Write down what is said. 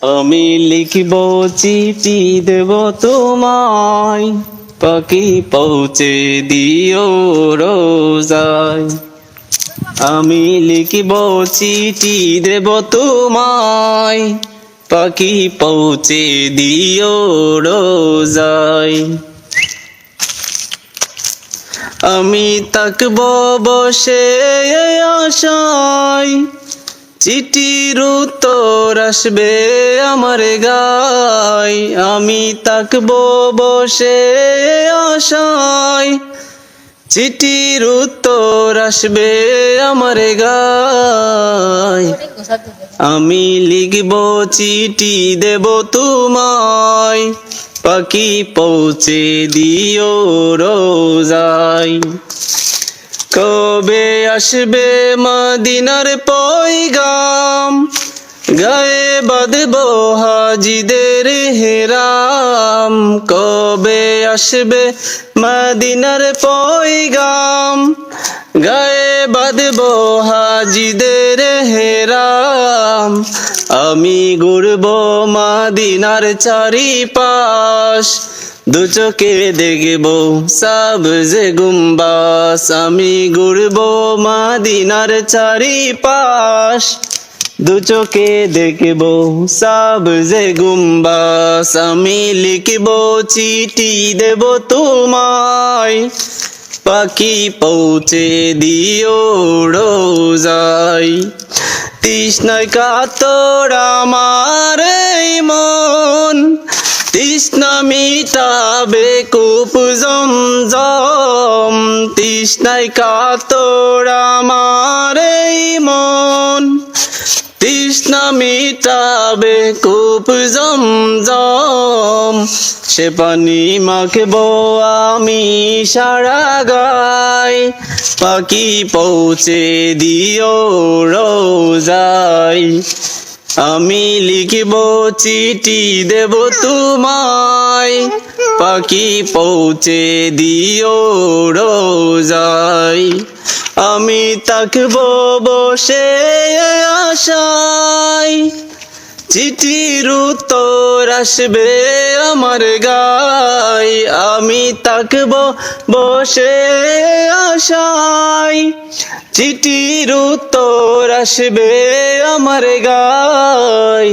আমি লিখব চিঠি দেব তোমায়, পাখি পৌঁছে দিও রোজায়। আমি লিখব চিঠি দেব তোমায়, পাখি পৌঁছে দিও রোজায়। আমি তাকব বসে আশায়, চিঠির উত্তর আসবে আমার গায়। আমি তাকব বসে আশায়, চিঠির উত্তর আসবে আমার গায়। আমি লিখব চিঠি দেব তোমায়, পাখি পৌঁছে দিও রোজায়। কবে আসবে মদিনার পয়গাম, গায়ে বাঁধব হাজিদের হেরাম। কবে আসবে মদিনার পয়গাম, গায়ে বাঁধব হাজিদের হেরাম। আমি ঘুরব মদিনার চারিপাশ, দু চোখে দেখব সবজে গুম্বাস। আমি ঘুরব মদিনার চারিপাশ, দু চোখে দেখব সবজে গুম্বাস। আমি লিখব চিঠি দেব তোমায়, পাখি পৌঁছে দিও রোজায়। তৃষ্ণায় কাতর আমার এই মন, তৃষ্ণা মিটাবে কূপ জমজম। তৃষ্ণায় কাতর আমার এই মন, তৃষ্ণা মিটাবে কূপ জমজম। সে পানি মাখব আমি সারা গায়, পাখি পৌঁছে দিও রোজায়। আমি লিখব চিঠি দেব তোমায়, পাখি পৌঁছে দিও রোজায়। আমি তাকব বসে আশায়, চিঠির উত্তর আসবে আমার গায়। আমি তাকব বসে আশায়, চিঠির উত্তর আসবে আমার গায়।